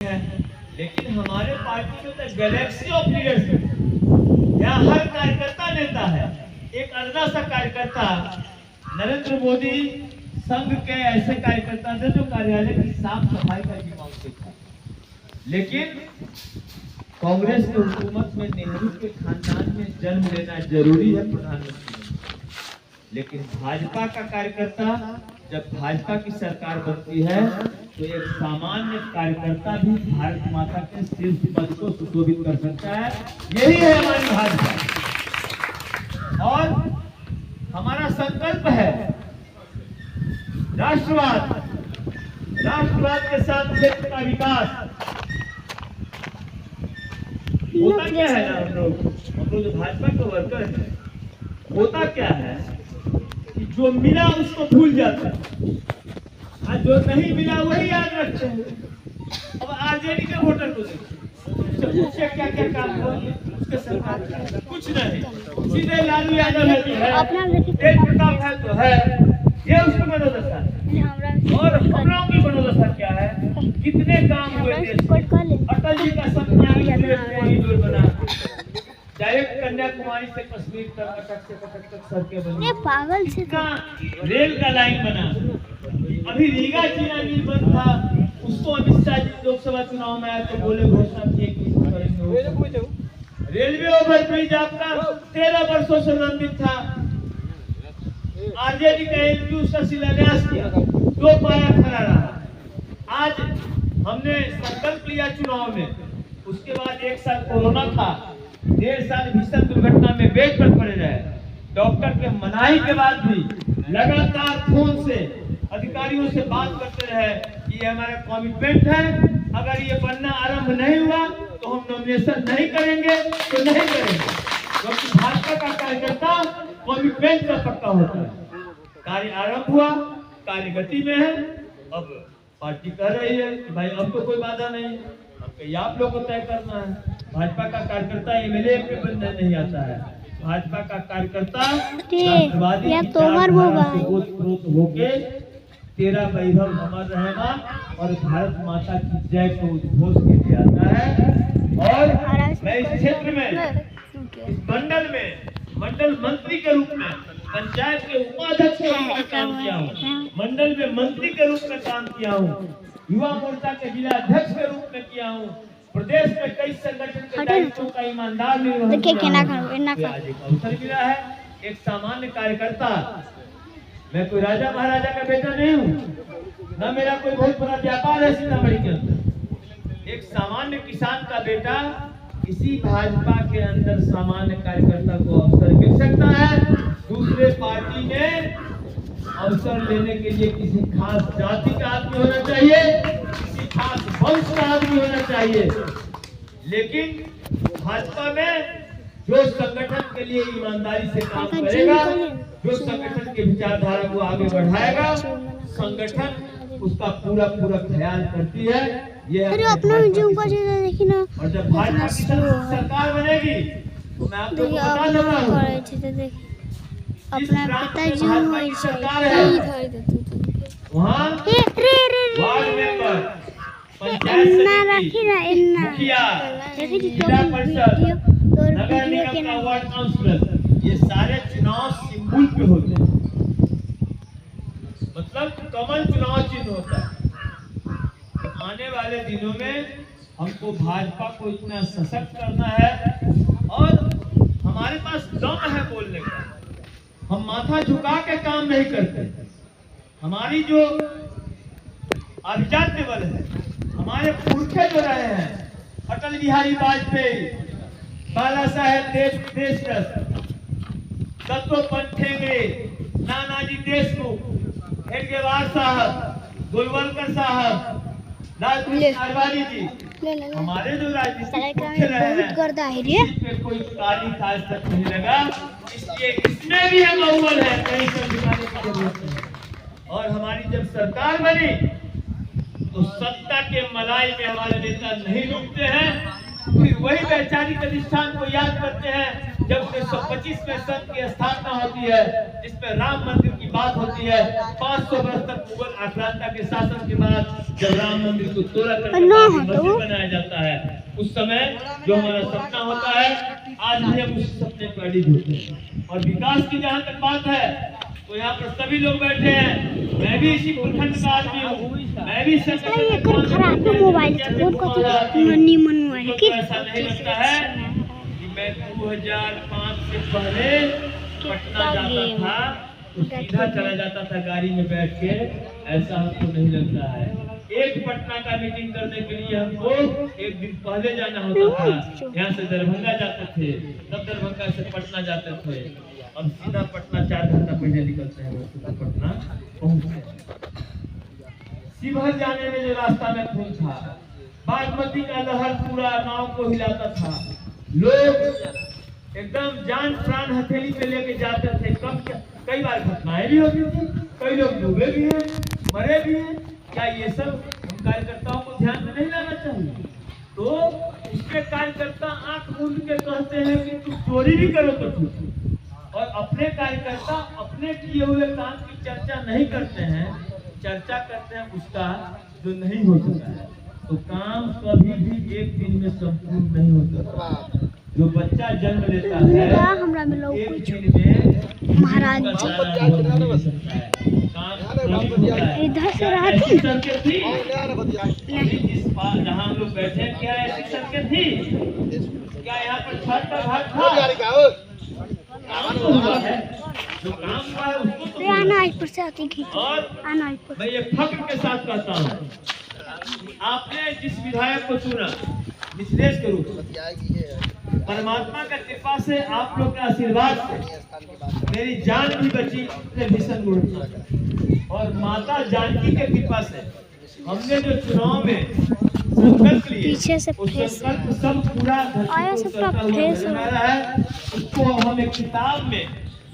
है, लेकिन हमारे पार्टी में तो गैलेक्सी ऑफ लीडर्स है। यहाँ हर कार्यकर्ता नेता है। एक अदना सा कार्यकर्ता नरेंद्र मोदी संघ के ऐसे कार्यकर्ता थे जो कार्यालय की साफ सफाई का भी मांगते थे, लेकिन कांग्रेस की हुकूमत में नेहरू के खानदान में जन्म लेना जरूरी है प्रधानमंत्री, लेकिन भाजपा का कार्यकर्ता जब भाजपा की सरकार बनती है तो एक सामान्य कार्यकर्ता भी भारत माता के शीर्ष पद को सुशोभित कर सकता है। यही है हमारी भाजपा और हमारा संकल्प है राष्ट्रवाद। राष्ट्रवाद के साथ क्षेत्र का विकास होता क्या है ना, हम लोग जो भाजपा के वर्कर हैं, होता क्या है कि जो मिला उसको भूल जाता है और जो नहीं मिला वही याद रखते हैं। अब आरजेडी के वोटर को देखिए क्या क्या काम हुआ उसके सरकार कुछ नहीं, सीधे लालू यादव है तो है, तेज प्रताप है तो है, ये उसकी मनोदशा है। और हम लोगों की मनोदशा क्या है, कितने काम हुए देश में। अटल जी का सपना बना, डायरेक्ट कन्याकुमारी से कश्मीर तक कटक तक सड़कें बनी, पागल से रेल का लाइन बना। अभी रीगा चीना मिल बंद था, उसको अमित शाह जी लोकसभा चुनाव में आए तो बोले घोषणा किए कि रेलवे ओवरब्रिज आपका 13 वर्षों से लंबित था, आरजेडी का एमपी उसका शिलान्यास किया, 2 पाया खड़ा रहा। आज हमने संकल्प लिया चुनाव में, उसके बाद 1 साल कोरोना था, 1.5 साल भीषण दुर्घटना में बेड पर पड़े रहे। डॉक्टर के मनाही के बाद भी लगातार फोन से अधिकारियों से बात करते रहे कि ये हमारा कमिटमेंट है, अगर ये बनना आरंभ नहीं हुआ तो हम नॉमिनेशन नहीं करेंगे तो नहीं करेंगे, क्योंकि भाजपा का कार्यकर्ता कमिटमेंट का पक्का होता है। कार्य आरंभ हुआ, कार्य गति में है। अब पार्टी कह रही है कि भाई अब तो कोई बाधा नहीं, अब ये आप लोग को तय करना है। भाजपा का कार्यकर्ता एमएलए पे बनने नहीं आता है, भाजपा का कार्यकर्ता राष्ट्रवादी होके तेरा वैभव अमर रहेगा और भारत माता की जय को उद्घोष के लिए आता है। और मैं इस क्षेत्र में, इस मंडल मंत्री के रूप में, पंचायत के उपाध्यक्ष के रूप में काम किया हूँ, मंडल में मंत्री के रूप में काम किया हूँ, युवा मोर्चा के जिला अध्यक्ष के रूप में किया हूँ, प्रदेश में कई संगठन के दायित्वों का ईमानदार निर्वहन अवसर मिला है। एक सामान्य कार्यकर्ता, मैं कोई राजा महाराजा का बेटा नहीं हूँ, न मेरा कोई बहुत बड़ा व्यापार है सीतामढ़ी के अंदर। एक सामान्य किसान का बेटा इसी भाजपा के अंदर सामान्य कार्यकर्ता को अवसर मिल सकता है। दूसरे पार्टी में अवसर लेने के लिए किसी खास जाति का आदमी होना चाहिए, किसी खास वंश का आदमी होना चाहिए, लेकिन भाजपा में जो संगठन के लिए ईमानदारी से काम करेगा, जो संगठन के विचारधारा को आगे बढ़ाएगा, संगठन उसका पूरा ख्याल करती है। ये अपना देखी ना। और जब भाजपा की सरकार बनेगी तो मैं आपको बता देता हूँ, अपना पिताजी सरकार है वहाँ वार्ड मेंबर, पंचायत समिति, मुखिया, जिला परिषद, नगर निगम का वार्ड काउंसिलर, ये सारे चुनाव सिंबल पे होते हैं, मतलब कमल चुनाव चिन्ह होता है। आने वाले दिनों में हमको भाजपा को इतना सशक्त करना है और हमारे पास दम है बोलने का। हम माथा झुका के काम नहीं करते। हमारी जो अभिजात्य बल है, हमारे पुरखे जो रहे हैं, अटल बिहारी वाजपेयी, बाला साहेब देशरथ, दत्तोपंत ठेंगड़े, नानाजी देशमुख, हेडगेवार साहब, गोलवलकर साहब, लालकृष्ण आडवाणी जी, हमारे जो राजनीतिक मुख्य रहे हैं, इसमें कोई काली आज तक नहीं लगा, इसलिए इसमें भी हम अव्वल है, कहीं से दिखाने की जरूरत नहीं। और हमारी जब सरकार बनी तो सत्ता के मलाई में हमारे नेता नहीं डूबते हैं, फिर वही वैचारिक अधिष्ठान को याद करते हैं जब 1925 में संघ की स्थापना होती है, जिसमें राम मंदिर की बात होती है 500 वर्ष तक मुगल आक्रांता के शासन के बाद जब राम मंदिर को तोड़ा कर मस्जिद बनाया जाता है, उस समय जो हमारा सपना होता है आज भी हम उस सपने पर अड़िग होते हैं। और विकास की जहाँ तक बात है तो यहाँ पर सभी लोग बैठे हैं, मैं भी इसी प्रखंड का आदमी हूँ, मैं भी ऐसा नहीं लगता है कि मैं 2005 से पहले पटना जाता था तो सीधा चला जाता था गाड़ी में बैठ के, ऐसा हमको नहीं लगता है। एक पटना का मीटिंग करने के लिए हमको एक दिन पहले जाना होता था, यहाँ से दरभंगा जाते थे, तब दरभंगा से पटना जाते थे, अब सीधा पटना 4 घंटा पहले निकलते हैं, तो पटना पहुँचते। शिवहर जाने में जो रास्ता में खून था, बागमती का लहर पूरा गांव को हिलाता था, लोग एकदम जान प्राण हथेली पे लेके जाते थे। कई बार घटनाएं भी होती थी, कई लोग डूबे भी हैं, मरे भी हैं। क्या ये सब हम कार्यकर्ताओं को ध्यान में नहीं लाना चाहिए? तो उसके कार्यकर्ता आंख मूंद के कहते हैं कि तुम चोरी भी करो तो ठीक, और अपने कार्यकर्ता अपने किए हुए काम की चर्चा नहीं करते हैं, चर्चा करते हैं उसका जो नहीं हो सकता है। तो काम कभी भी एक दिन में संपूर्ण नहीं हो सकता। जो बच्चा जन्म लेता है एक दिन में महाराज इधर से रहती जहाँ हम लोग बैठे, क्या ऐसी सड़कें थी? क्या यहाँ पर छत का घाट था? जो काम हुआ है उसको और मैं ये फख्र के साथ कहता हूँ, आपने जिस विधायक को चुना मिथिलेश के रूप में, परमात्मा का कृपा से आप लोग के आशीर्वाद से मेरी जान भी बची भीषण दुर्घटना, और माता जानकी के कृपा से हमने जो चुनाव में संकल्प लिए उस संकल्प सब पूरा है, उसको हम एक किताब में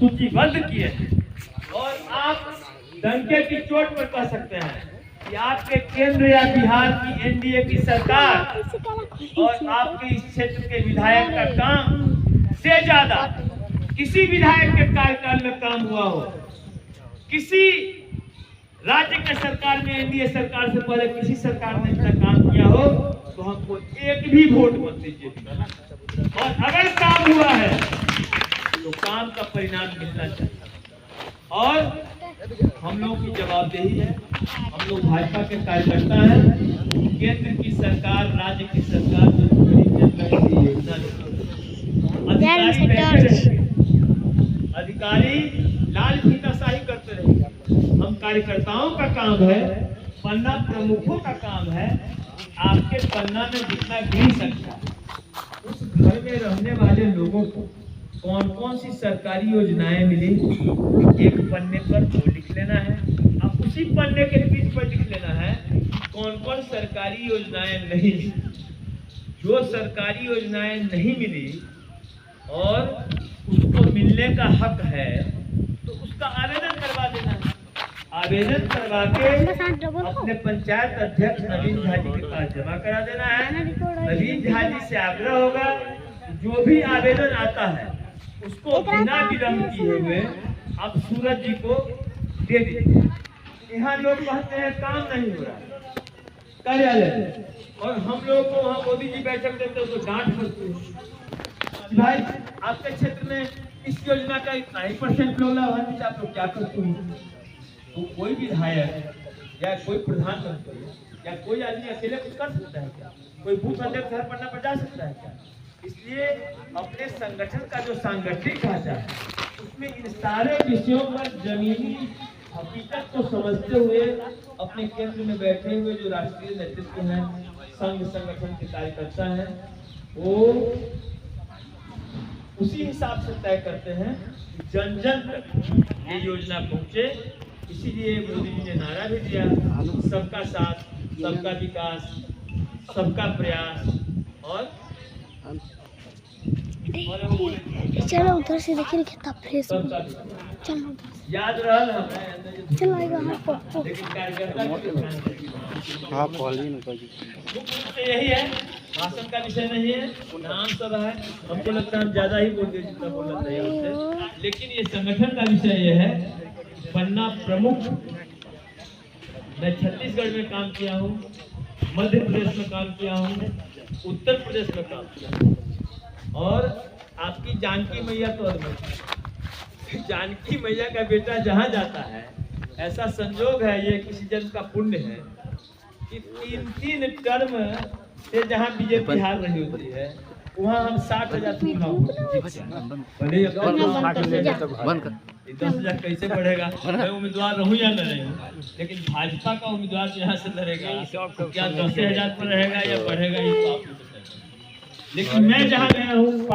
सूचीबद्ध किए हैं। और आप डंके की चोट पर कह सकते हैं कि आपके केंद्र या बिहार की एनडीए की सरकार और आपके इस क्षेत्र के विधायक का काम से ज्यादा किसी विधायक के कार्यकाल में काम हुआ हो, किसी राज्य के सरकार में एनडीए सरकार से पहले किसी सरकार ने इतना काम किया हो, तो हमको एक भी वोट मत दीजिए। और अगर काम हुआ है तो काम का परिणाम मिलना चाहिए। और हम लोगों की जवाबदेही है, हम लोग भाजपा के कार्यकर्ता हैं, केंद्र की सरकार, राज्य की सरकार जो गरीब जनता की योजना अधिकारी लाल फीताशाही करते रहे। हम कार्यकर्ताओं का काम है, पन्ना प्रमुखों का काम है, आपके पन्ना में जितना गिर सकता है उस घर में रहने वाले लोगों को कौन कौन सी सरकारी योजनाएं मिली, एक पन्ने पर वो लिख लेना है। अब उसी पन्ने के बीच पर लिख लेना है कौन कौन सरकारी योजनाएं नहीं मिली। जो सरकारी योजनाएं नहीं मिली और उसको मिलने का हक है तो उसका आवेदन करवा देना है। आवेदन करवा के अपने पंचायत अध्यक्ष नवीन झा जी के पास जमा करा देना है। नवीन झा जी से आग्रह होगा जो भी आवेदन आता है उसको बिना विलंब किए हुए आप सूरज जी को दे दीजिए। यहाँ लोग कहते हैं काम नहीं हो रहा कार्यालय, और हम लोग को वहाँ मोदी जी बैठक देते हैं तो डांट पड़ती है। भाई आपके क्षेत्र में इस योजना का इतना ही % लोग लाभान्वित, आप लोग क्या करते हैं? तो कोई विधायक या कोई प्रधानमंत्री या कोई आदमी अकेले कुछ कर सकता है क्या? कोई बूथ अध्यक्ष घर पन्ना पर जा सकता है क्या? इसलिए अपने संगठन का जो सांगठनिक ढांचा है उसमें इन सारे विषयों पर जमीनी हकीकत को समझते हुए अपने केंद्र में बैठे हुए जो राष्ट्रीय नेतृत्व हैं, संघ संगठन के कार्यकर्ता हैं, वो उसी हिसाब से तय करते हैं कि जन जन तक ये योजना पहुंचे। इसीलिए मोदी जी ने नारा भी दिया, सबका साथ, सबका विकास, सबका प्रयास। और चलो उधर से देखिए कितना फ्रेश चलो उधर याद रहल हमें चलो आएगा लेकिन कार्यकर्ता हां कॉलिंग यही है, भाषण का विषय नहीं है, नाम सब है। हमको लगता है हम ज्यादा ही बोल दिए जितना बोलना चाहिए उससे, लेकिन ये संगठन का विषय ये है पन्ना प्रमुख। मैं छत्तीसगढ़ में काम किया हूँ, मध्य प्रदेश में काम किया हूँ, उत्तर प्रदेश में काम किया हूँ। और आपकी जानकी मैया तो जानकी मैया का बेटा जहाँ जाता है, ऐसा संजोग है, ये किसी जन्म का पुण्य है कि 3 टर्म से जहाँ बीजेपी हार रही होती है, वहाँ हम 60,000 चुनाव 10,000 कैसे बढ़ेगा? मैं उम्मीदवार रहूं या न रहूं, लेकिन भाजपा का उम्मीदवार यहाँ से लड़ेगा तो क्या 10,000 पर रहेगा या बढ़ेगा, ये तो आप नहीं बताएंगे। लेकिन मैं जहाँ गया हूँ